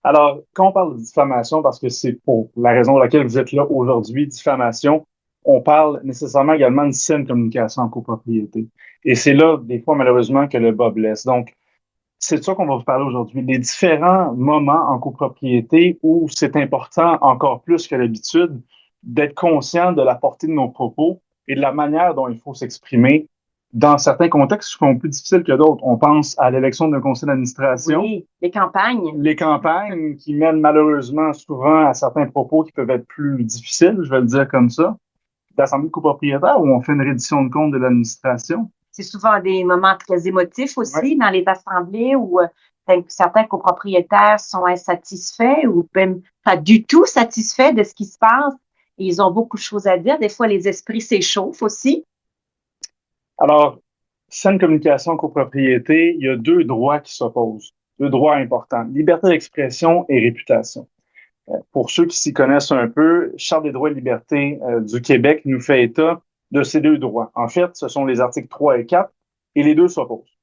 Alors, quand on parle de diffamation, parce que c'est pour la raison pour laquelle vous êtes là aujourd'hui, diffamation, on parle nécessairement également de saine communication en copropriété. Et c'est là, des fois, malheureusement, que le bas blesse. Donc, c'est de ça qu'on va vous parler aujourd'hui. Les différents moments en copropriété où c'est important encore plus que d'habitude d'être conscient de la portée de nos propos et de la manière dont il faut s'exprimer dans certains contextes qui sont plus difficiles que d'autres. On pense à l'élection d'un conseil d'administration, Oui, les campagnes. les campagnes qui mènent malheureusement souvent à certains propos qui peuvent être plus difficiles, je vais le dire comme ça, d'assemblée de copropriétaires où on fait une reddition de compte de l'administration. C'est souvent des moments très émotifs Ouais. aussi dans les assemblées où certains copropriétaires sont insatisfaits ou même pas du tout satisfaits de ce qui se passe. Et ils ont beaucoup de choses à dire. Des fois, les esprits s'échauffent aussi. Alors, saine communication copropriété, il y a deux droits qui s'opposent, deux droits importants, liberté d'expression et réputation. Pour ceux qui s'y connaissent un peu, Charte des droits et libertés du Québec nous fait état de ces deux droits. En fait, ce sont les articles 3 et 4 et les deux s'opposent.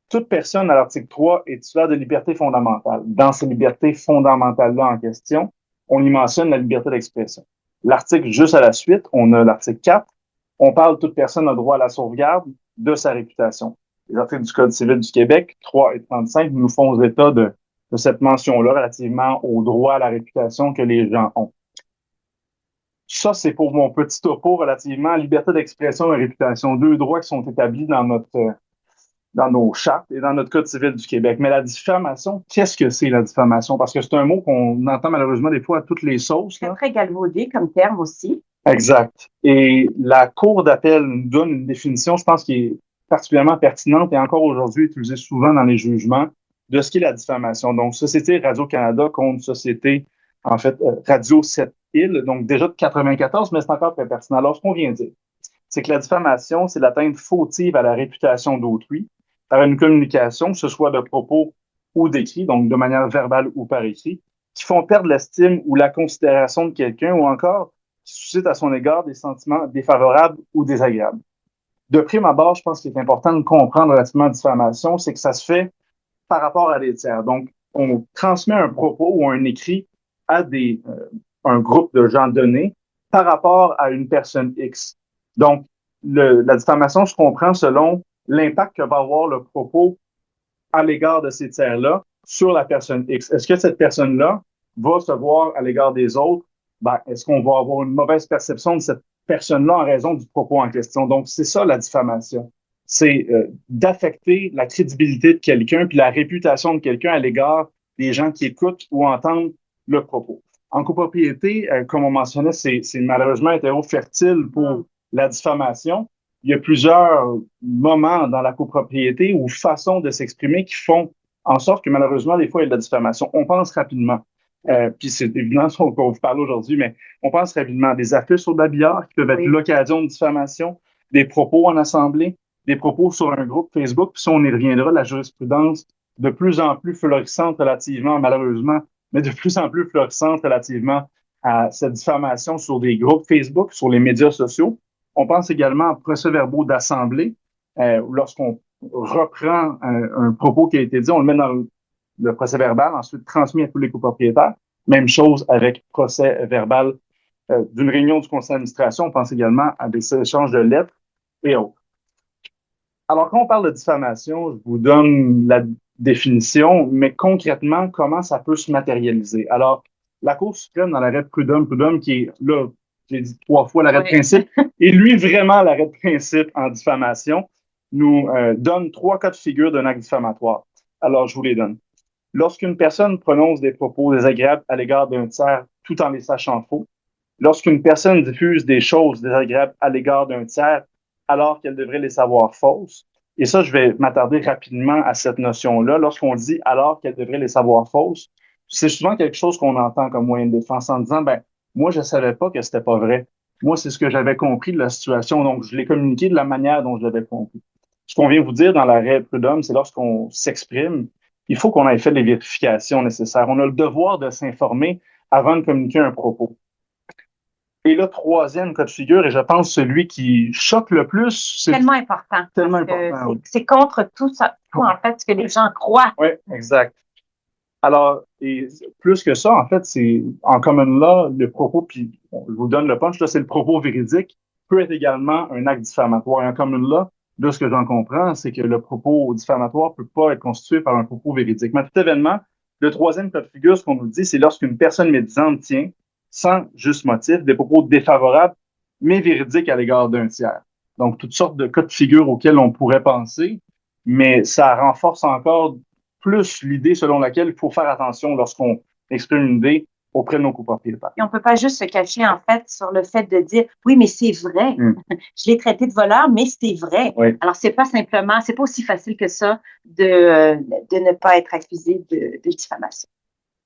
Toute personne à l'article 3 est titulaire de liberté fondamentale. Dans ces libertés fondamentales-là en question, on y mentionne la liberté d'expression. L'article juste à la suite, on a l'article 4, on parle toute personne a droit à la sauvegarde de sa réputation. Les articles du Code civil du Québec, 3 et 35, nous font état de cette mention-là relativement au droit à la réputation que les gens ont. Ça, c'est pour mon petit topo relativement à liberté d'expression et réputation, deux droits qui sont établis dans nos chartes et dans notre Code civil du Québec. Mais la diffamation, qu'est-ce que c'est la diffamation? Parce que c'est un mot qu'on entend malheureusement des fois à toutes les sauces, C'est là. très galvaudé comme terme aussi. Exact. Et la Cour d'appel nous donne une définition, je pense, qui est particulièrement pertinente et encore aujourd'hui utilisée souvent dans les jugements de ce qu'est la diffamation. Donc, Société Radio-Canada contre Société, en fait, Radio 7 Îles, donc déjà de 94, mais c'est encore très pertinent. Alors, ce qu'on vient de dire, c'est que la diffamation, c'est l'atteinte fautive à la réputation d'autrui par une communication, que ce soit de propos ou d'écrit, donc de manière verbale ou par écrit, qui font perdre l'estime ou la considération de quelqu'un ou encore qui suscitent à son égard des sentiments défavorables ou désagréables. De prime abord, je pense qu'il est important de comprendre relativement la diffamation, c'est que ça se fait par rapport à des tiers. Donc, on transmet un propos ou un écrit à un groupe de gens donnés par rapport à une personne X. Donc, la diffamation se comprend selon l'impact que va avoir le propos à l'égard de ces tiers-là sur la personne X. Est-ce que cette personne-là va se voir à l'égard des autres? Ben, est-ce qu'on va avoir une mauvaise perception de cette personne-là en raison du propos en question? Donc, c'est ça la diffamation. C'est d'affecter la crédibilité de quelqu'un puis la réputation de quelqu'un à l'égard des gens qui écoutent ou entendent le propos. En copropriété, comme on mentionnait, c'est malheureusement un terreau fertile pour la diffamation. Il y a plusieurs moments dans la copropriété ou façons de s'exprimer qui font en sorte que malheureusement, des fois, il y a de la diffamation. On pense rapidement. Puis c'est évident ce qu'on vous parle aujourd'hui, mais on pense rapidement à des affiches sur l'habillard qui peuvent être Oui. l'occasion de diffamation, des propos en assemblée, des propos sur un groupe Facebook, puis ça, on y reviendra, la jurisprudence de plus en plus florissante relativement, malheureusement, mais de plus en plus florissante relativement à cette diffamation sur des groupes Facebook, sur les médias sociaux. On pense également à procès-verbaux d'assemblée, lorsqu'on reprend un propos qui a été dit, on le met dans le procès-verbal, ensuite transmis à tous les copropriétaires. Même chose avec procès-verbal d'une réunion du conseil d'administration. On pense également à des échanges de lettres et autres. Alors, quand on parle de diffamation, je vous donne la définition, mais concrètement, comment ça peut se matérialiser? Alors, la Cour suprême, dans l'arrêt de Prud'homme qui est là, j'ai dit trois fois l'arrêt de Oui. principe, et lui, vraiment l'arrêt de principe en diffamation, nous donne trois cas de figure d'un acte diffamatoire. Alors, je vous les donne. Lorsqu'une personne prononce des propos désagréables à l'égard d'un tiers tout en les sachant faux, lorsqu'une personne diffuse des choses désagréables à l'égard d'un tiers alors qu'elle devrait les savoir fausses, et ça, je vais m'attarder rapidement à cette notion-là. Lorsqu'on dit alors qu'elle devrait les savoir fausses, c'est souvent quelque chose qu'on entend comme moyen de défense en disant, ben, moi, je savais pas que c'était pas vrai. Moi, c'est ce que j'avais compris de la situation, donc je l'ai communiqué de la manière dont je l'avais compris. Ce qu'on vient vous dire dans l'arrêt Prud'homme, c'est lorsqu'on s'exprime, il faut qu'on ait fait les vérifications nécessaires. On a le devoir de s'informer avant de communiquer un propos. Et le troisième cas de figure, et je pense celui qui choque le plus, c'est Tellement important. tellement Parce que important. Oui, c'est contre tout ça, tout en fait, ce que les gens croient. oui, exact. Alors, Et plus que ça, en fait, c'est en common law, le propos, puis bon, je vous donne le punch, là, c'est le propos véridique, peut être également un acte diffamatoire. Et en common law, de ce que j'en comprends, c'est que le propos diffamatoire peut pas être constitué par un propos véridique. Mais à tout événement, le troisième cas de figure, ce qu'on nous dit, c'est lorsqu'une personne médisante tient, sans juste motif, des propos défavorables, mais véridiques à l'égard d'un tiers. Donc, toutes sortes de cas de figure auxquels on pourrait penser, mais ça renforce encore plus l'idée selon laquelle il faut faire attention lorsqu'on exprime une idée auprès de nos copropriétaires. Et on peut pas juste se cacher, en fait, sur le fait de dire, oui, mais c'est vrai. Je l'ai traité de voleur, mais c'est vrai. Oui, Alors, c'est pas aussi facile que ça de ne pas être accusé de diffamation.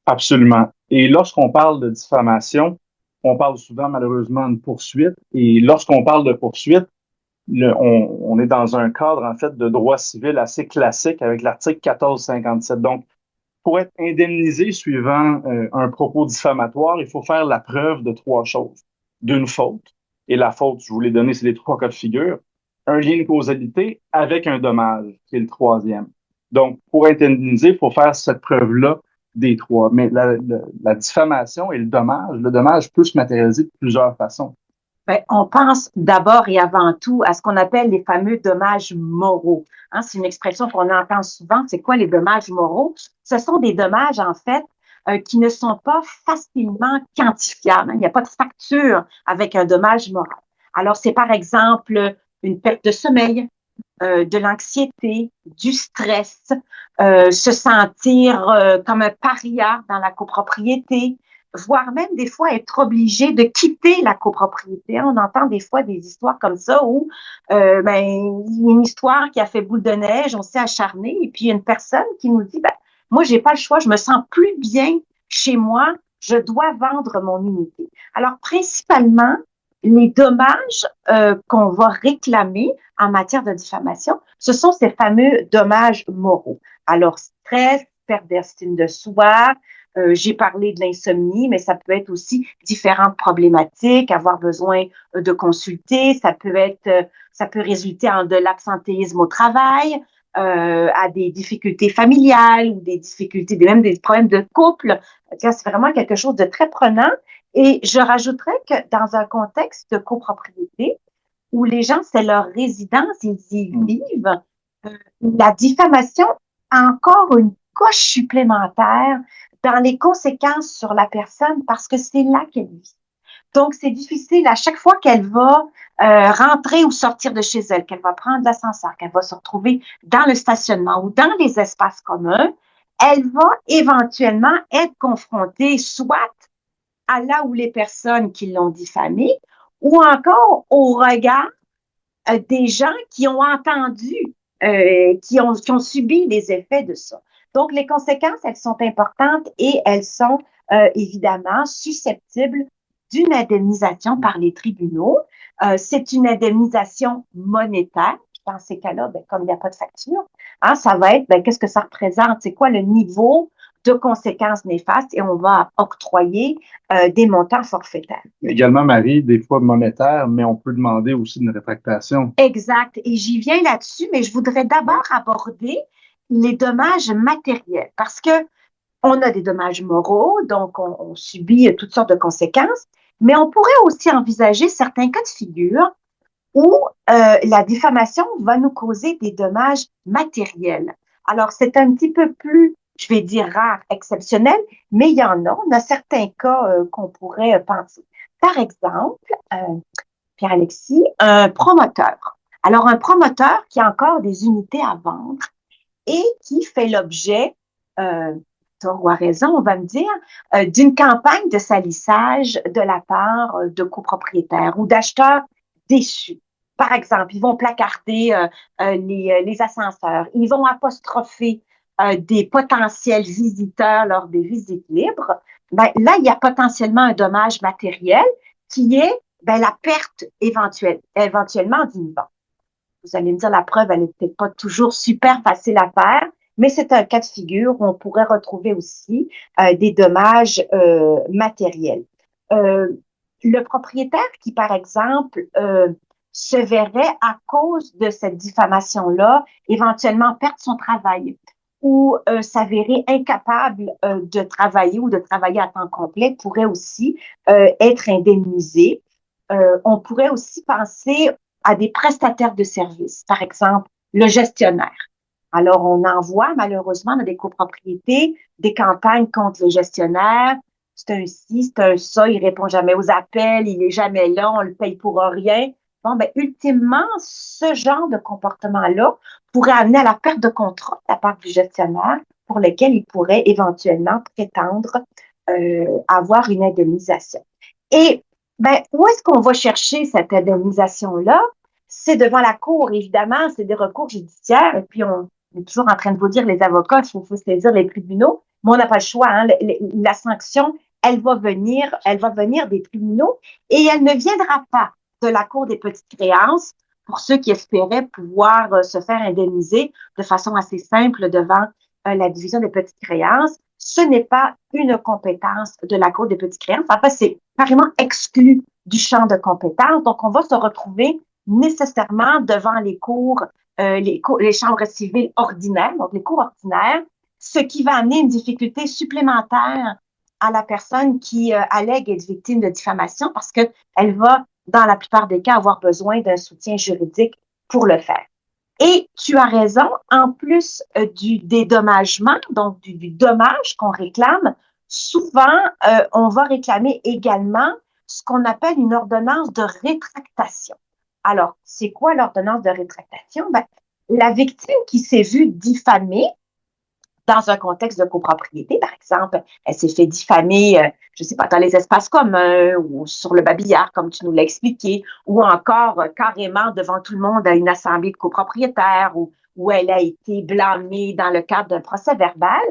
absolument. Et lorsqu'on parle de diffamation, on parle souvent malheureusement de poursuite. Et lorsqu'on parle de poursuite, on est dans un cadre en fait de droit civil assez classique avec l'article 1457. Donc, pour être indemnisé suivant un propos diffamatoire, il faut faire la preuve de trois choses. D'une faute, et la faute, je vous l'ai donné, c'est les trois cas de figure. Un lien de causalité avec un dommage, qui est le troisième. Donc, pour être indemnisé, il faut faire cette preuve-là des trois. Mais la diffamation et le dommage peut se matérialiser de plusieurs façons. Ben, on pense d'abord et avant tout à ce qu'on appelle les fameux dommages moraux. Hein, c'est une expression qu'on entend souvent. C'est quoi les dommages moraux? Ce sont des dommages, en fait, qui ne sont pas facilement quantifiables. Hein. Il n'y a pas de facture avec un dommage moral. Alors, c'est par exemple une perte de sommeil, de l'anxiété, du stress, se sentir comme un paria dans la copropriété, voire même des fois être obligé de quitter la copropriété. On entend des fois des histoires comme ça où une histoire qui a fait boule de neige, on s'est acharné, et puis il y a une personne qui nous dit, ben, moi, j'ai pas le choix, je me sens plus bien chez moi, je dois vendre mon unité. Alors, principalement, les dommages qu'on va réclamer en matière de diffamation, ce sont ces fameux dommages moraux. Alors, stress, perte d'estime de soi, j'ai parlé de l'insomnie, mais ça peut être aussi différentes problématiques, avoir besoin de consulter, ça peut résulter en de l'absentéisme au travail, à des difficultés familiales ou des difficultés, même des problèmes de couple. C'est vraiment quelque chose de très prenant. Et je rajouterais que dans un contexte de copropriété, où les gens, c'est leur résidence, ils y vivent, la diffamation a encore une couche supplémentaire dans les conséquences sur la personne parce que c'est là qu'elle vit. Donc, c'est difficile à chaque fois qu'elle va rentrer ou sortir de chez elle, qu'elle va prendre l'ascenseur, qu'elle va se retrouver dans le stationnement ou dans les espaces communs, elle va éventuellement être confrontée soit à là où les personnes qui l'ont diffamée ou encore au regard des gens qui ont entendu, qui ont subi les effets de ça. Donc, les conséquences, elles sont importantes et elles sont évidemment susceptibles d'une indemnisation par les tribunaux. C'est une indemnisation monétaire. Dans ces cas-là, ben, comme il n'y a pas de facture, hein, ça va être, ben, qu'est-ce que ça représente? C'est quoi le niveau de conséquences néfastes et on va octroyer des montants forfaitaires. Également, Marie, des fois monétaire, mais on peut demander aussi une rétractation. Exact. Et j'y viens là-dessus, mais je voudrais d'abord aborder les dommages matériels parce que on a des dommages moraux, donc on subit toutes sortes de conséquences, mais on pourrait aussi envisager certains cas de figure où la diffamation va nous causer des dommages matériels. Alors, c'est un petit peu plus, je vais dire, rare, exceptionnel, mais il y en a. On a certains cas qu'on pourrait penser. Par exemple, Pierre-Alexis, un promoteur. Alors, un promoteur qui a encore des unités à vendre et qui fait l'objet, tort ou à raison, on va me dire, d'une campagne de salissage de la part de copropriétaires ou d'acheteurs déçus. Par exemple, ils vont placarder les ascenseurs, ils vont apostropher des potentiels visiteurs lors des visites libres. Ben, là, il y a potentiellement un dommage matériel qui est ben, la perte éventuellement d'une vente. Vous allez me dire, la preuve, elle n'est peut-être pas toujours super facile à faire, mais c'est un cas de figure où on pourrait retrouver aussi des dommages matériels. Le propriétaire qui, par exemple, se verrait à cause de cette diffamation-là, éventuellement perdre son travail ou s'avérer incapable de travailler ou de travailler à temps complet pourrait aussi être indemnisé. On pourrait aussi penser à des prestataires de services, par exemple le gestionnaire. Alors, on envoie malheureusement dans des copropriétés des campagnes contre le gestionnaire. C'est un ci, c'est un ça, il répond jamais aux appels, il est jamais là, on le paye pour rien. Bon, ben, ultimement, ce genre de comportement-là pourrait amener à la perte de contrat de la part du gestionnaire pour lequel il pourrait éventuellement prétendre avoir une indemnisation. Et ben, où est-ce qu'on va chercher cette indemnisation-là? C'est devant la cour, évidemment, c'est des recours judiciaires, et puis on est toujours en train de vous dire, les avocats, il faut saisir les tribunaux, mais on n'a pas le choix. Hein. La sanction, elle va venir des tribunaux et elle ne viendra pas de la Cour des petites créances pour ceux qui espéraient pouvoir se faire indemniser de façon assez simple devant la division des petites créances. Ce n'est pas une compétence de la Cour des petites créances. En fait, c'est carrément exclu du champ de compétence. Donc, on va se retrouver nécessairement devant les chambres civiles ordinaires, donc les cours ordinaires, ce qui va amener une difficulté supplémentaire à la personne qui allègue être victime de diffamation parce qu'elle va, dans la plupart des cas, avoir besoin d'un soutien juridique pour le faire. Et tu as raison, en plus du dédommagement, donc du dommage qu'on réclame, souvent, on va réclamer également ce qu'on appelle une ordonnance de rétractation. Alors, c'est quoi l'ordonnance de rétractation? Ben, la victime qui s'est vue diffamée dans un contexte de copropriété, par exemple, elle s'est fait diffamer, je ne sais pas, dans les espaces communs ou sur le babillard, comme tu nous l'as expliqué, ou encore carrément devant tout le monde à une assemblée de copropriétaires où elle a été blâmée dans le cadre d'un procès verbal,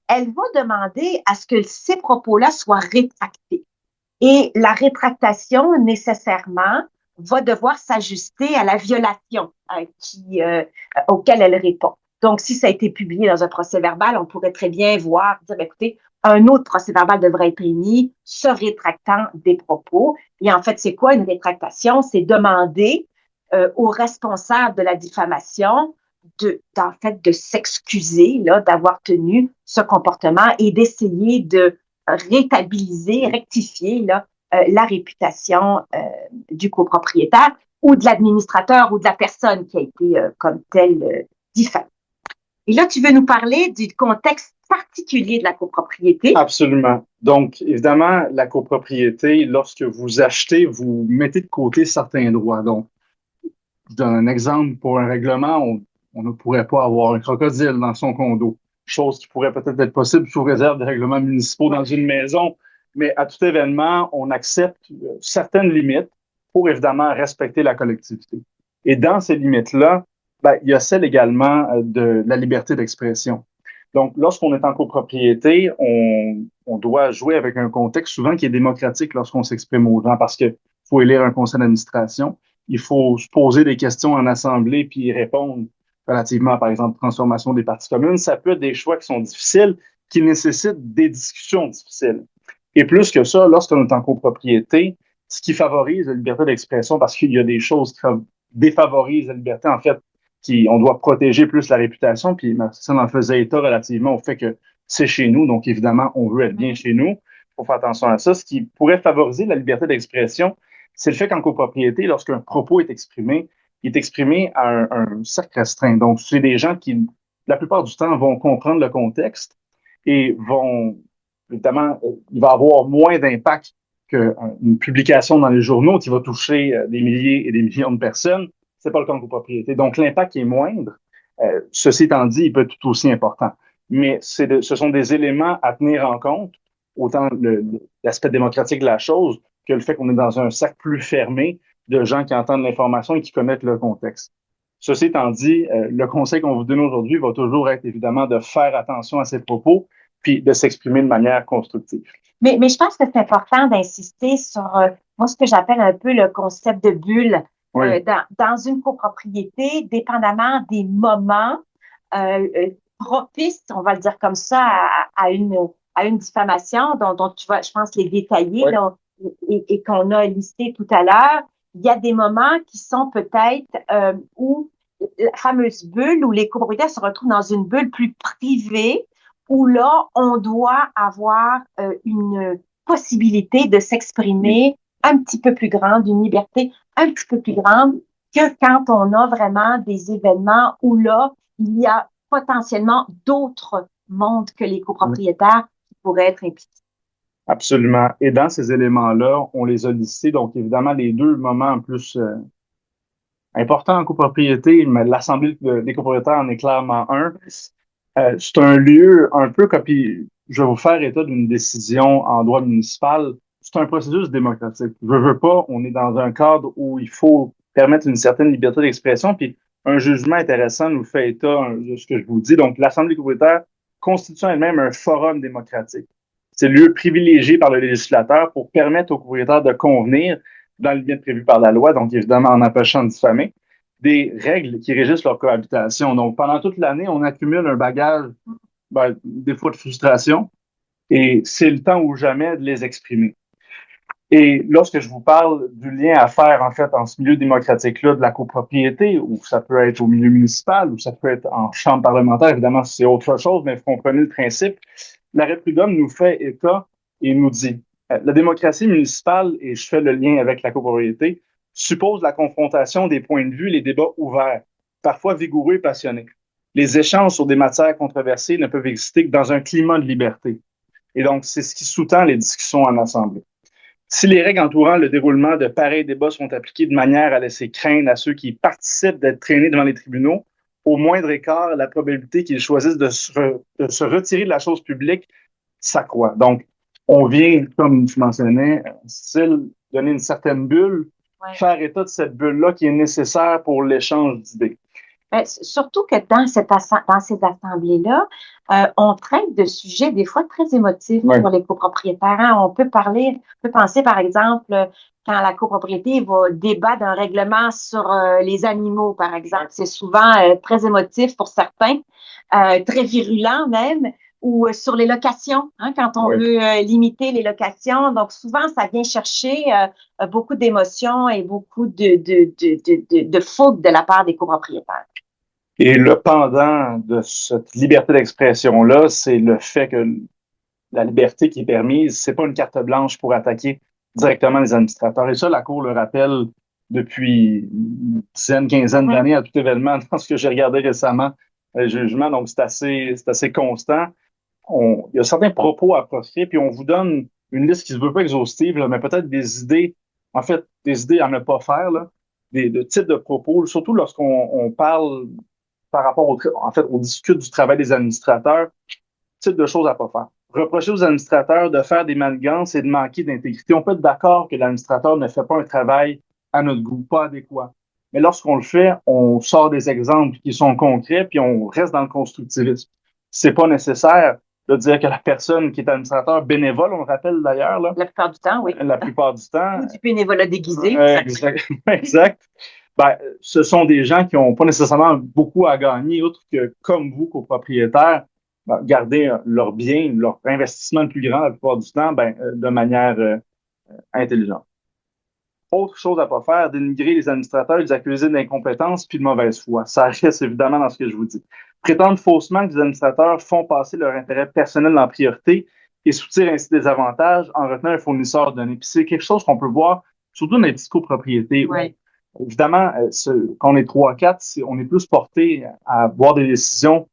elle va demander à ce que ces propos-là soient rétractés. Et la rétractation, nécessairement, va devoir s'ajuster à la violation auquel elle répond. Donc, si ça a été publié dans un procès verbal, on pourrait très bien voir, dire, écoutez, un autre procès verbal devrait être émis se rétractant des propos. Et en fait, c'est quoi une rétractation? C'est demander aux responsables de la diffamation en fait, de s'excuser là, d'avoir tenu ce comportement et d'essayer de rétabiliser, rectifier là, la réputation du copropriétaire ou de l'administrateur ou de la personne qui a été comme telle diffamée. Et là, tu veux nous parler du contexte particulier de la copropriété. Absolument. Donc, évidemment, la copropriété, lorsque vous achetez, vous mettez de côté certains droits. Donc, je donne un exemple. Pour un règlement, on ne pourrait pas avoir un crocodile dans son condo. Chose qui pourrait peut-être être possible sous réserve des règlements municipaux dans une maison. Mais à tout événement, on accepte certaines limites pour évidemment respecter la collectivité. Et dans ces limites-là, ben, il y a celle également de la liberté d'expression. Donc, lorsqu'on est en copropriété, on doit jouer avec un contexte souvent qui est démocratique lorsqu'on s'exprime aux gens parce que faut élire un conseil d'administration, il faut se poser des questions en assemblée puis y répondre relativement, par exemple, transformation des parties communes. Ça peut être des choix qui sont difficiles, qui nécessitent des discussions difficiles. Et plus que ça, lorsqu'on est en copropriété, ce qui favorise la liberté d'expression, parce qu'il y a des choses qui défavorisent la liberté, en fait, on doit protéger plus la réputation, puis ça en faisait état relativement au fait que c'est chez nous, donc évidemment, on veut être bien chez nous. Il faut faire attention à ça. Ce qui pourrait favoriser la liberté d'expression, c'est le fait qu'en copropriété, lorsqu'un propos est exprimé, il est exprimé à un cercle restreint. Donc, c'est des gens qui, la plupart du temps, vont comprendre le contexte et vont, évidemment, il va avoir moins d'impact qu'une publication dans les journaux qui va toucher des milliers et des millions de personnes. C'est pas le cas en copropriété. Donc, l'impact est moindre. Ceci étant dit, il peut être tout aussi important. Mais ce sont des éléments à tenir en compte, autant l'aspect démocratique de la chose que le fait qu'on est dans un cercle plus fermé de gens qui entendent l'information et qui connaissent le contexte. Ceci étant dit, le conseil qu'on vous donne aujourd'hui va toujours être évidemment de faire attention à ses propos puis de s'exprimer de manière constructive. Mais je pense que c'est important d'insister sur, moi, ce que j'appelle un peu le concept de bulle. Oui. Dans une copropriété, dépendamment des moments propices, on va le dire comme ça, à une diffamation dont tu vas, je pense, les détailler Oui. là, et qu'on a listé tout à l'heure, il y a des moments qui sont peut-être où la fameuse bulle où les copropriétaires se retrouvent dans une bulle plus privée, où là, on doit avoir une possibilité de s'exprimer un petit peu plus grande, une liberté un petit peu plus grande que quand on a vraiment des événements où là, il y a potentiellement d'autres mondes que les copropriétaires qui pourraient être impliqués. Absolument. Et dans ces éléments-là, on les a listés. Donc, évidemment, les deux moments plus importants en copropriété, mais l'Assemblée des copropriétaires en est clairement un. C'est un lieu un peu comme, puis je vais vous faire état d'une décision en droit municipal. C'est un processus démocratique. Je veux pas, on est dans un cadre où il faut permettre une certaine liberté d'expression, puis un jugement intéressant nous fait état de ce que je vous dis. Donc, l'Assemblée copropriétaire constitue elle-même un forum démocratique. C'est le lieu privilégié par le législateur pour permettre aux propriétaires de convenir dans le lien prévu par la loi, donc évidemment en empêchant de diffamer, des règles qui régissent leur cohabitation. Donc, pendant toute l'année, on accumule un bagage, des fois de frustration, et c'est le temps ou jamais de les exprimer. Et lorsque je vous parle du lien à faire, en fait, en ce milieu démocratique-là de la copropriété, ou ça peut être au milieu municipal, ou ça peut être en chambre parlementaire, évidemment, c'est autre chose, mais vous comprenez le principe. L'arrêt Prud'homme nous fait état et nous dit, la démocratie municipale, et je fais le lien avec la copropriété, suppose la confrontation des points de vue, les débats ouverts, parfois vigoureux et passionnés. Les échanges sur des matières controversées ne peuvent exister que dans un climat de liberté. Et donc, c'est ce qui sous-tend les discussions en Assemblée. Si les règles entourant le déroulement de pareils débats sont appliquées de manière à laisser craindre à ceux qui participent d'être traînés devant les tribunaux, au moindre écart, la probabilité qu'ils choisissent de se retirer de la chose publique s'accroît. Donc, on vient, comme je mentionnais, style, donner une certaine bulle, faire état de cette bulle-là qui est nécessaire pour l'échange d'idées. Surtout que dans ces assemblées-là, on traite de sujets des fois très émotifs pour les copropriétaires. Hein. On peut penser par exemple quand la copropriété va débattre d'un règlement sur les animaux, par exemple. C'est souvent très émotif pour certains, très virulent même, ou sur les locations, hein, quand on veut limiter les locations. Donc souvent, ça vient chercher beaucoup d'émotions et beaucoup de fougue de la part des copropriétaires. Et le pendant de cette liberté d'expression-là, c'est le fait que la liberté qui est permise, c'est pas une carte blanche pour attaquer directement les administrateurs. Et ça, la Cour le rappelle depuis une dizaine, quinzaine d'années à tout événement dans ce que j'ai regardé récemment, le jugement. Donc, c'est assez constant. Il y a certains propos à proscrire, puis on vous donne une liste qui se veut pas exhaustive, là, mais peut-être des idées, en fait, des idées à ne pas faire, là, de types de propos, surtout lorsqu'on parle par rapport on discute du travail des administrateurs, type de choses à pas faire. Reprocher aux administrateurs de faire des manigances et de manquer d'intégrité. On peut être d'accord que l'administrateur ne fait pas un travail à notre goût, pas adéquat. Mais lorsqu'on le fait, on sort des exemples qui sont concrets, puis on reste dans le constructivisme. C'est pas nécessaire de dire que la personne qui est administrateur bénévole, on le rappelle d'ailleurs, là. La plupart du temps, oui. La plupart du temps. Ou du bénévolat déguisé. Exact. Ce sont des gens qui n'ont pas nécessairement beaucoup à gagner, outre que, comme vous, copropriétaires, garder leur bien, leur investissement le plus grand la plupart du temps, de manière intelligente. Autre chose à pas faire, dénigrer les administrateurs, les accuser d'incompétence puis de mauvaise foi. Ça reste évidemment dans ce que je vous dis. Prétendre faussement que les administrateurs font passer leur intérêt personnel en priorité et soutirent ainsi des avantages en retenant un fournisseur de données. Puis c'est quelque chose qu'on peut voir surtout dans les petites copropriétés. Oui. Évidemment, quand on est 3-4, on est plus porté à avoir des décisions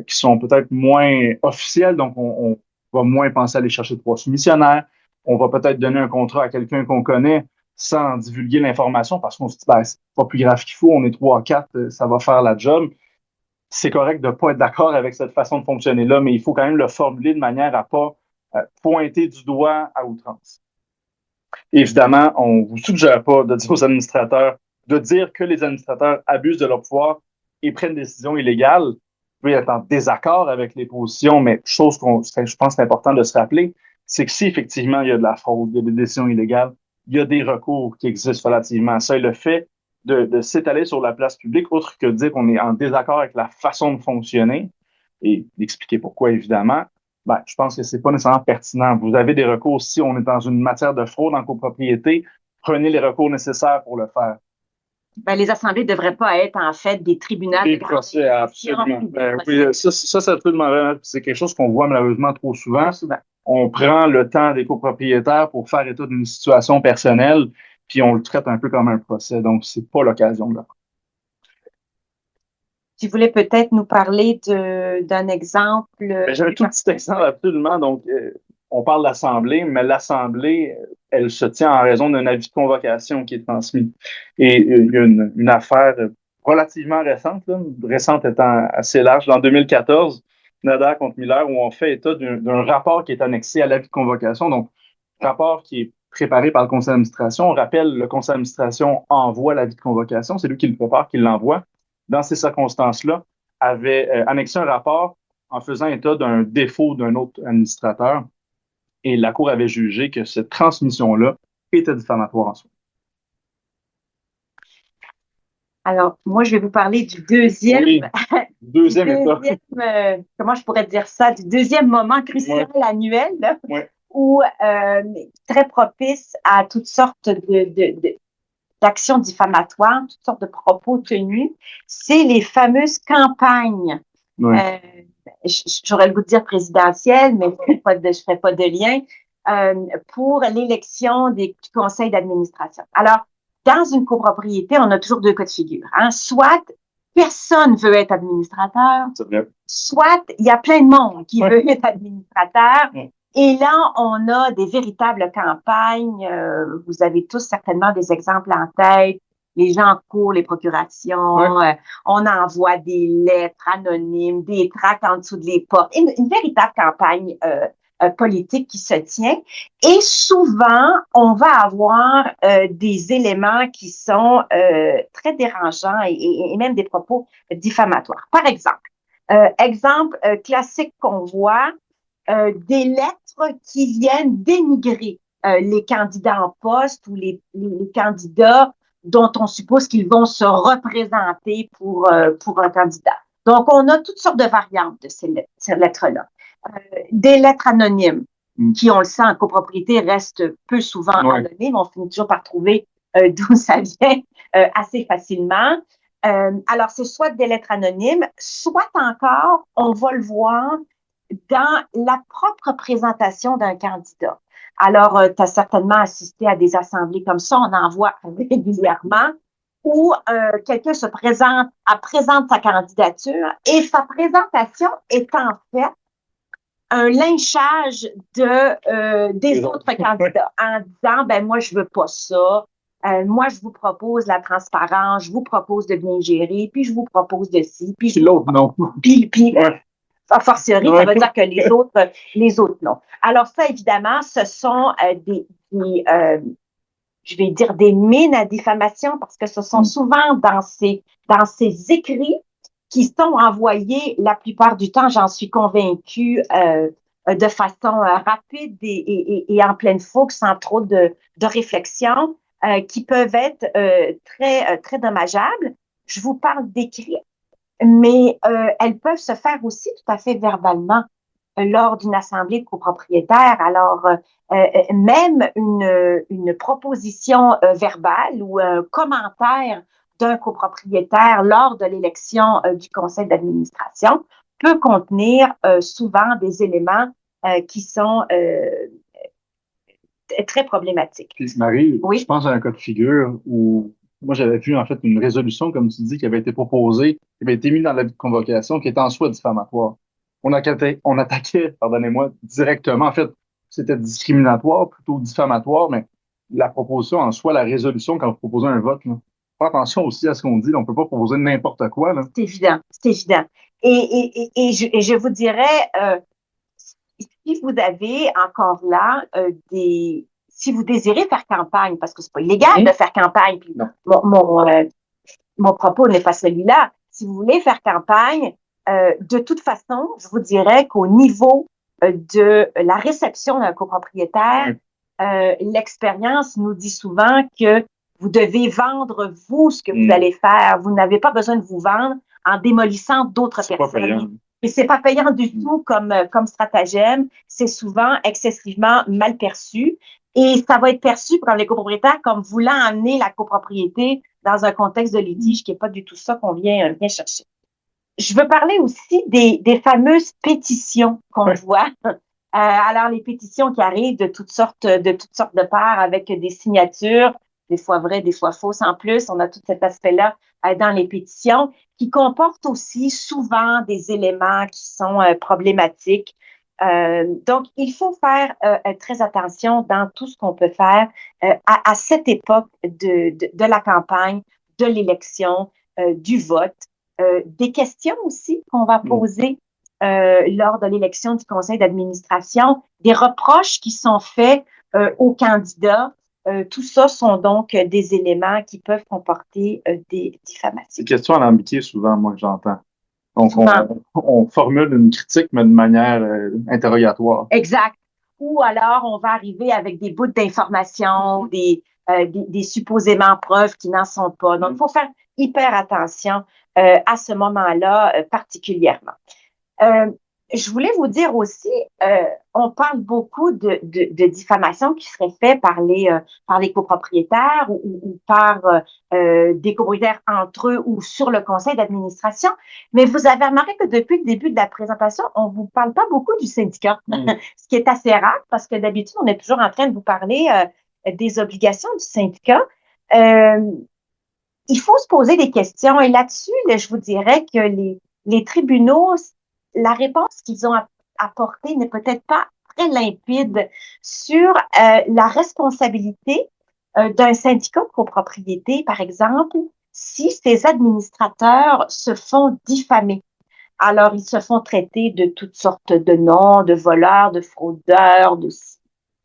qui sont peut-être moins officielles, donc on va moins penser à aller chercher 3 soumissionnaires. On va peut-être donner un contrat à quelqu'un qu'on connaît sans divulguer l'information parce qu'on se dit, c'est pas plus grave qu'il faut, on est 3-4, ça va faire la job. C'est correct de ne pas être d'accord avec cette façon de fonctionner-là, mais il faut quand même le formuler de manière à pas pointer du doigt à outrance. Évidemment, on ne vous suggère pas de dire aux administrateurs, de dire que les administrateurs abusent de leur pouvoir et prennent des décisions illégales. Vous pouvez être en désaccord avec les positions, mais chose je pense que c'est important de se rappeler, c'est que si effectivement il y a de la fraude, il y a des décisions illégales, il y a des recours qui existent relativement à ça. Et le fait de s'étaler sur la place publique, autre que de dire qu'on est en désaccord avec la façon de fonctionner, et d'expliquer pourquoi, évidemment, je pense que c'est pas nécessairement pertinent. Vous avez des recours. Si on est dans une matière de fraude en copropriété, prenez les recours nécessaires pour le faire. Ben, les assemblées ne devraient pas être, en fait, des tribunaux Des de grande procès, instruction absolument. ou des Ben oui, procès, ça le truc, c'est quelque chose qu'on voit malheureusement trop souvent. trop souvent. On prend le temps des copropriétaires pour faire état d'une situation personnelle, puis on le traite un peu comme un procès. Donc, c'est pas l'occasion de le faire. Tu voulais peut-être nous parler d'un exemple Ben, j'ai un plus tout petit particulier. exemple absolument. Donc, on parle d'assemblée, mais l'assemblée, elle se tient en raison d'un avis de convocation qui est transmis. Et il y a une affaire relativement récente, là, récente étant assez large, en 2014, Nader contre Miller, où on fait état d'un rapport qui est annexé à l'avis de convocation. Donc, rapport qui est préparé par le conseil d'administration. On rappelle, le conseil d'administration envoie l'avis de convocation, c'est lui qui le prépare, qui l'envoie. Dans ces circonstances-là, avait annexé un rapport en faisant état d'un défaut d'un autre administrateur. Et la Cour avait jugé que cette transmission-là était diffamatoire en soi. Alors, moi, je vais vous parler du deuxième, Oui, du deuxième état. deuxième, comment je pourrais dire ça, du deuxième moment crucial Ouais, annuel, là, ouais. où très propice à toutes sortes d'actions diffamatoires, toutes sortes de propos tenus, c'est les fameuses campagnes. Ouais. Euh, J'aurais le goût de dire présidentielle, mais je ferai pas de lien pour l'élection du conseil d'administration. Alors, dans une copropriété, on a toujours deux cas de figure. Hein. Soit personne veut être administrateur, soit il y a plein de monde qui veut être administrateur. Ouais. Et là, on a des véritables campagnes. Vous avez tous certainement des exemples en tête. Les gens courent les procurations, on envoie des lettres anonymes, des tracts en dessous des portes. Une véritable campagne politique qui se tient. Et souvent, on va avoir des éléments qui sont très dérangeants et même des propos diffamatoires. Par exemple, exemple classique qu'on voit, des lettres qui viennent dénigrer les candidats en poste ou les candidats dont on suppose qu'ils vont se représenter pour un candidat. Donc, on a toutes sortes de variantes de ces lettres-là. Des lettres anonymes qui, on le sait, en copropriété, restent peu souvent anonymes. On finit toujours par trouver d'où ça vient assez facilement. Alors, c'est soit des lettres anonymes, soit encore, on va le voir dans la propre présentation d'un candidat. Alors, tu as certainement assisté à des assemblées comme ça, on en voit régulièrement, où quelqu'un présente sa candidature et sa présentation est en fait un lynchage des autres candidats en disant, ben moi, je veux pas ça. Moi, je vous propose la transparence, je vous propose de bien gérer, puis je vous propose de ci, puis l'autre, non. Puis a fortiori, ça veut dire que les autres, non. Alors ça, évidemment, ce sont je vais dire des mines à diffamation parce que ce sont souvent dans ces écrits qui sont envoyés la plupart du temps, j'en suis convaincue, de façon rapide et en pleine fougue, sans trop de réflexion, qui peuvent être très dommageables. Je vous parle d'écrits, mais elles peuvent se faire aussi tout à fait verbalement lors d'une assemblée de copropriétaires. Alors, même une proposition verbale ou un commentaire d'un copropriétaire lors de l'élection du conseil d'administration peut contenir souvent des éléments qui sont très problématiques. Puis Marie, je pense à un cas de figure où moi j'avais vu en fait une résolution, comme tu dis, qui avait été proposée, qui avait été mise dans l'avis de convocation, qui était en soi diffamatoire. On attaquait, pardonnez-moi, directement. En fait, c'était discriminatoire, plutôt diffamatoire, mais la proposition en soi, la résolution, quand vous proposez un vote, là, faites attention aussi à ce qu'on dit. Là, on peut pas proposer n'importe quoi. Là. C'est évident, c'est évident. Et je vous dirais, si vous avez encore là si vous désirez faire campagne, parce que c'est pas illégal de faire campagne, puis mon propos n'est pas celui-là. Si vous voulez faire campagne, de toute façon, je vous dirais qu'au niveau de la réception d'un copropriétaire, l'expérience nous dit souvent que vous devez vendre, vous, ce que vous allez faire. Vous n'avez pas besoin de vous vendre en démolissant d'autres personnes. Et c'est pas payant du tout comme stratagème. C'est souvent excessivement mal perçu. Et ça va être perçu par les copropriétaires comme voulant amener la copropriété dans un contexte de litige qui n'est pas du tout ça qu'on vient chercher. Je veux parler aussi des fameuses pétitions qu'on voit. Alors, les pétitions qui arrivent de toutes sortes de parts avec des signatures, des fois vraies, des fois fausses en plus. On a tout cet aspect-là dans les pétitions qui comportent aussi souvent des éléments qui sont problématiques. Donc, il faut faire très attention dans tout ce qu'on peut faire à cette époque de la campagne, de l'élection, du vote. Des questions aussi qu'on va poser lors de l'élection du conseil d'administration, des reproches qui sont faits aux candidats. Tout ça sont donc des éléments qui peuvent comporter des diffamations. C'est question alambiquée souvent, moi, que j'entends. Donc, on formule une critique, mais de manière interrogatoire. Exact. Ou alors, on va arriver avec des bouts d'informations, des supposément preuves qui n'en sont pas. Donc, il faut faire hyper attention à ce moment-là particulièrement. Je voulais vous dire aussi, on parle beaucoup de diffamation qui serait faite par les copropriétaires ou par des copropriétaires entre eux ou sur le conseil d'administration. Mais vous avez remarqué que depuis le début de la présentation, on vous parle pas beaucoup du syndicat, ce qui est assez rare parce que d'habitude, on est toujours en train de vous parler des obligations du syndicat. Il faut se poser des questions et là-dessus, je vous dirais que les tribunaux, la réponse qu'ils ont apportée n'est peut-être pas très limpide sur la responsabilité d'un syndicat de copropriété, par exemple, si ses administrateurs se font diffamer. Alors, ils se font traiter de toutes sortes de noms, de voleurs, de fraudeurs,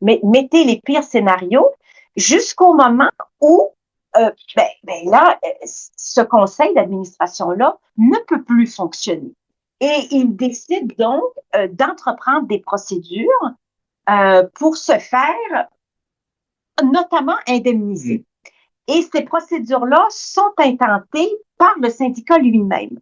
mais mettez les pires scénarios jusqu'au moment où là, ce conseil d'administration-là ne peut plus fonctionner. Et il décide donc d'entreprendre des procédures pour se faire notamment indemniser. Et ces procédures-là sont intentées par le syndicat lui-même.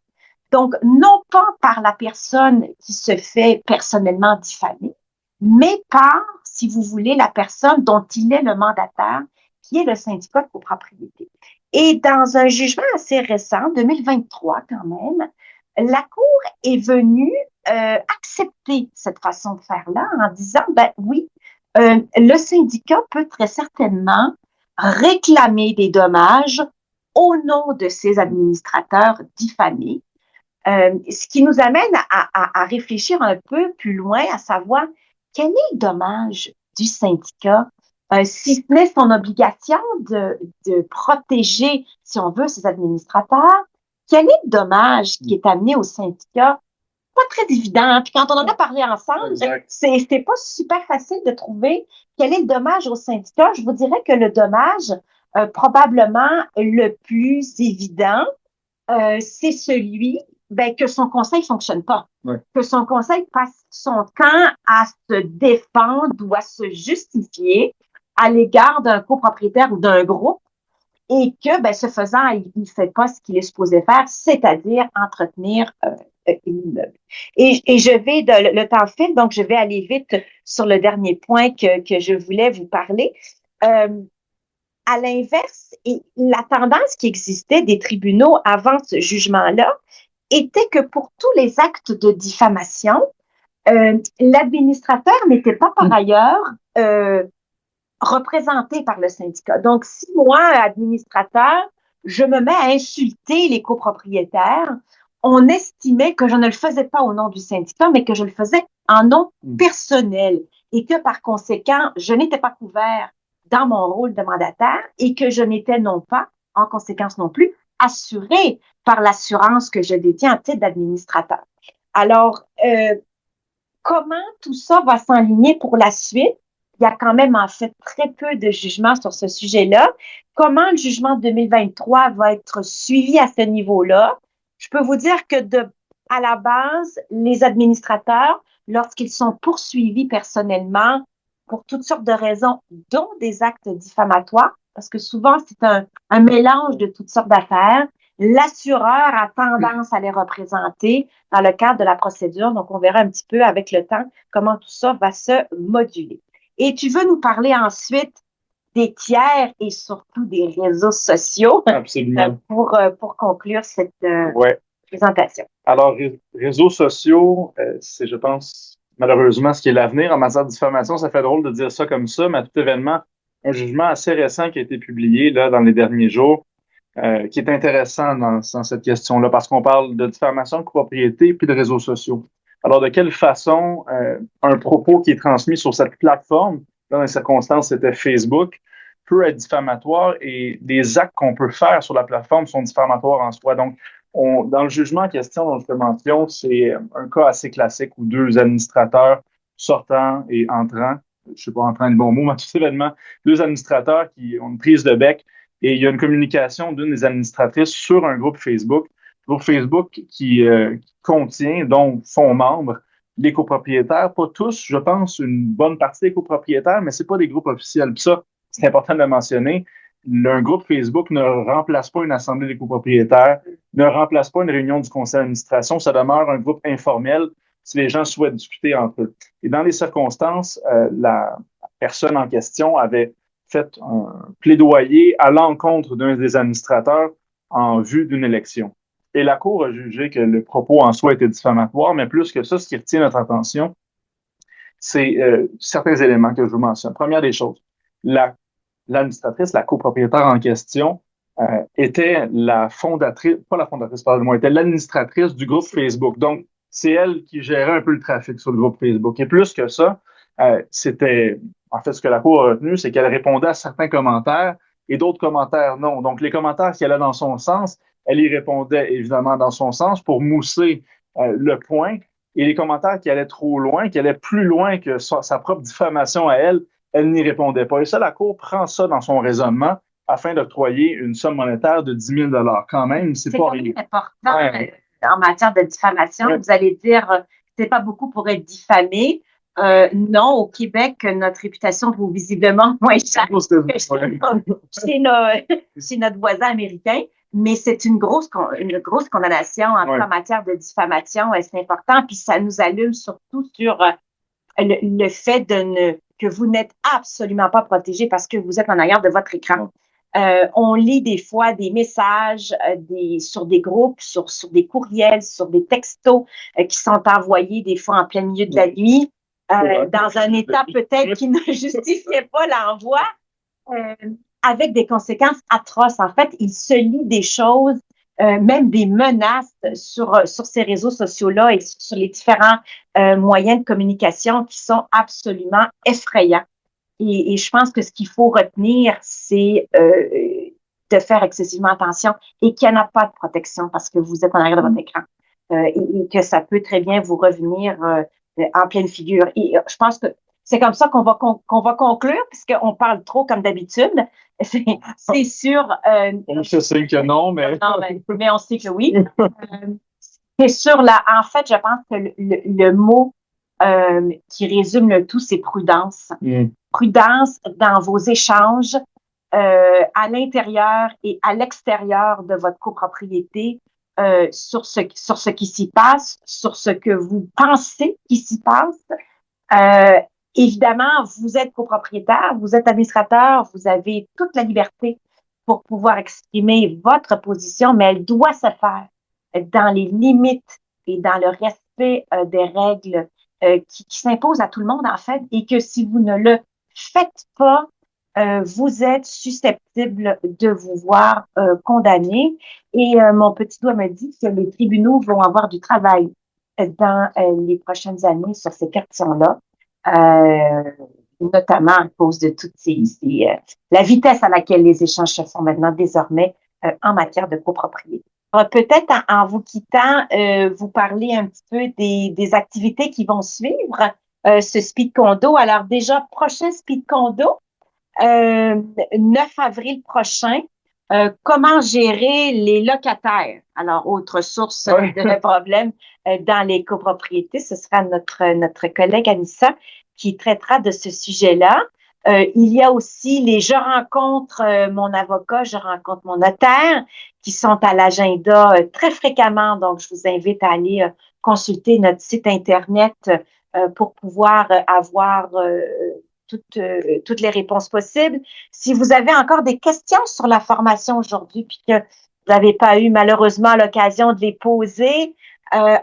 Donc, non pas par la personne qui se fait personnellement diffamer, mais par, si vous voulez, la personne dont il est le mandataire, qui est le syndicat de copropriété. Et dans un jugement assez récent, 2023 quand même, la Cour est venue accepter cette façon de faire-là en disant, ben oui, le syndicat peut très certainement réclamer des dommages au nom de ses administrateurs diffamés, ce qui nous amène à réfléchir un peu plus loin, à savoir quel est le dommage du syndicat, si ce n'est son obligation de protéger, si on veut, ses administrateurs. Quel est le dommage qui est amené au syndicat? Pas très évident. Puis quand on en a parlé ensemble, c'était pas super facile de trouver quel est le dommage au syndicat. Je vous dirais que le dommage, probablement le plus évident, c'est celui que son conseil fonctionne pas, que son conseil passe son temps à se défendre ou à se justifier à l'égard d'un copropriétaire ou d'un groupe et que, ce faisant, il ne fait pas ce qu'il est supposé faire, c'est-à-dire entretenir l'immeuble. Et je vais, le temps file, donc je vais aller vite sur le dernier point que je voulais vous parler. À l'inverse, et la tendance qui existait des tribunaux avant ce jugement-là était que pour tous les actes de diffamation, l'administrateur n'était pas par ailleurs représenté par le syndicat. Donc, si moi, administrateur, je me mets à insulter les copropriétaires, on estimait que je ne le faisais pas au nom du syndicat, mais que je le faisais en nom personnel et que par conséquent, je n'étais pas couvert dans mon rôle de mandataire et que je n'étais non pas, en conséquence non plus, assuré par l'assurance que je détiens en titre d'administrateur. Alors, comment tout ça va s'enligner pour la suite? Il y a quand même en fait très peu de jugements sur ce sujet-là. Comment le jugement de 2023 va être suivi à ce niveau-là? Je peux vous dire que à la base, les administrateurs, lorsqu'ils sont poursuivis personnellement pour toutes sortes de raisons, dont des actes diffamatoires, parce que souvent c'est un mélange de toutes sortes d'affaires, l'assureur a tendance à les représenter dans le cadre de la procédure. Donc, on verra un petit peu avec le temps comment tout ça va se moduler. Et tu veux nous parler ensuite des tiers et surtout des réseaux sociaux Absolument. pour conclure cette Ouais. présentation. Alors, réseaux sociaux, c'est, je pense, malheureusement, ce qui est l'avenir en matière de diffamation. Ça fait drôle de dire ça comme ça, mais à tout événement, un jugement assez récent qui a été publié là dans les derniers jours, qui est intéressant dans cette question-là, parce qu'on parle de diffamation de propriété puis de réseaux sociaux. Alors, de quelle façon un propos qui est transmis sur cette plateforme, dans les circonstances, c'était Facebook, peut être diffamatoire et les actes qu'on peut faire sur la plateforme sont diffamatoires en soi. Donc, dans le jugement en question dont je fais mention, c'est un cas assez classique où deux administrateurs sortant et entrant, je ne sais pas entrant le bon mot, mais tout événement, deux administrateurs qui ont une prise de bec et il y a une communication d'une des administratrices sur un groupe Facebook. Groupe Facebook qui contient, dont font membres, les copropriétaires, pas tous, je pense, une bonne partie des copropriétaires, mais c'est pas des groupes officiels. Puis ça, c'est important de le mentionner. Un groupe Facebook ne remplace pas une assemblée des copropriétaires, ne remplace pas une réunion du conseil d'administration. Ça demeure un groupe informel si les gens souhaitent discuter entre eux. Et dans les circonstances, la personne en question avait fait un plaidoyer à l'encontre d'un des administrateurs en vue d'une élection. Et la Cour a jugé que le propos en soi était diffamatoire, mais plus que ça, ce qui retient notre attention, c'est certains éléments que je vous mentionne. Première des choses, l'administratrice, la copropriétaire en question, était la fondatrice, pas la fondatrice, pardonnez-moi, était l'administratrice du groupe Facebook. Donc, c'est elle qui gérait un peu le trafic sur le groupe Facebook. Et plus que ça, c'était, en fait, ce que la Cour a retenu, c'est qu'elle répondait à certains commentaires et d'autres commentaires non. Donc, les commentaires qui allaient dans son sens, elle y répondait évidemment dans son sens pour mousser le point. Et les commentaires qui allaient trop loin, qui allaient plus loin que sa propre diffamation à elle, elle n'y répondait pas. Et ça, la Cour prend ça dans son raisonnement afin d'octroyer une somme monétaire de 10 000 quand même, c'est pas rien. C'est important en matière de diffamation. Ouais. Vous allez dire, c'est pas beaucoup pour être diffamé. Non, au Québec, notre réputation vaut visiblement moins cher que chez notre voisin américain. Mais c'est une grosse condamnation en matière de diffamation. C'est important. Puis ça nous allume surtout sur le fait que vous n'êtes absolument pas protégé parce que vous êtes en arrière de votre écran. On lit des fois des messages sur des groupes, sur des courriels, sur des textos qui sont envoyés des fois en plein milieu de la nuit, dans un état peut-être qui ne justifiait pas l'envoi, avec des conséquences atroces. En fait, il se lit des choses, même des menaces sur ces réseaux sociaux-là et sur les différents moyens de communication qui sont absolument effrayants. Et je pense que ce qu'il faut retenir, c'est de faire excessivement attention et qu'il n'y en a pas de protection parce que vous êtes en arrière de votre écran et que ça peut très bien vous revenir en pleine figure. Et je pense que c'est comme ça qu'on va conclure puisqu'on parle trop comme d'habitude. C'est sûr. Je sais que non, mais... Non, mais on sait que oui. C'est sûr, là, en fait, je pense que le mot qui résume le tout, c'est prudence. Prudence dans vos échanges à l'intérieur et à l'extérieur de votre copropriété sur ce qui s'y passe, sur ce que vous pensez qui s'y passe. Évidemment, vous êtes copropriétaire, vous êtes administrateur, vous avez toute la liberté pour pouvoir exprimer votre position, mais elle doit se faire dans les limites et dans le respect des règles qui s'imposent à tout le monde, en fait, et que si vous ne le faites pas, vous êtes susceptible de vous voir condamné. Et mon petit doigt me dit que les tribunaux vont avoir du travail dans les prochaines années sur ces questions-là, notamment à cause de toutes la vitesse à laquelle les échanges se font maintenant désormais en matière de copropriété. Peut-être en vous quittant, vous parler un petit peu des activités qui vont suivre ce Speed Condo. Alors déjà, prochain Speed Condo, 9 avril prochain, comment gérer les locataires? Alors, autre source de problème dans les copropriétés, ce sera notre collègue Anissa qui traitera de ce sujet-là. Il y a aussi les Je rencontre mon avocat, je rencontre mon notaire qui sont à l'agenda très fréquemment. Donc, je vous invite à aller consulter notre site Internet pour pouvoir avoir toutes les réponses possibles. Si vous avez encore des questions sur la formation aujourd'hui, puis que vous n'avez pas eu malheureusement l'occasion de les poser,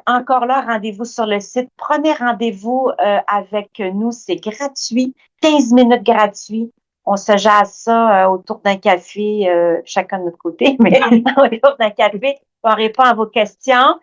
encore là, rendez-vous sur le site. Prenez rendez-vous avec nous, c'est gratuit, 15 minutes gratuit. On se jase ça autour d'un café, chacun de notre côté, mais autour d'un café, on répond à vos questions.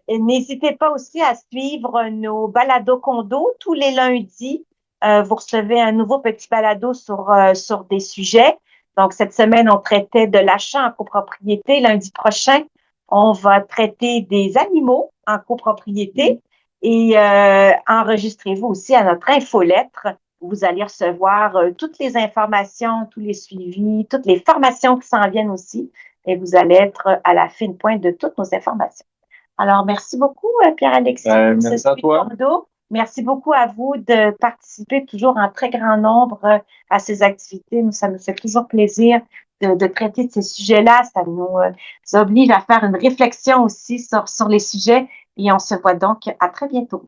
N'hésitez pas aussi à suivre nos balados condos tous les lundis. Vous recevez un nouveau petit balado sur des sujets. Donc, cette semaine, on traitait de l'achat en copropriété. Lundi prochain, on va traiter des animaux en copropriété. Et enregistrez-vous aussi à notre infolettre. Vous allez recevoir toutes les informations, tous les suivis, toutes les formations qui s'en viennent aussi. Et vous allez être à la fine pointe de toutes nos informations. Alors, merci beaucoup, Pierre-Alexis, pour ce Merci à toi. condo. Merci beaucoup à vous de participer toujours en très grand nombre à ces activités. Nous, ça nous fait toujours plaisir de traiter de ces sujets-là. Ça nous oblige à faire une réflexion aussi sur les sujets et on se voit donc à très bientôt.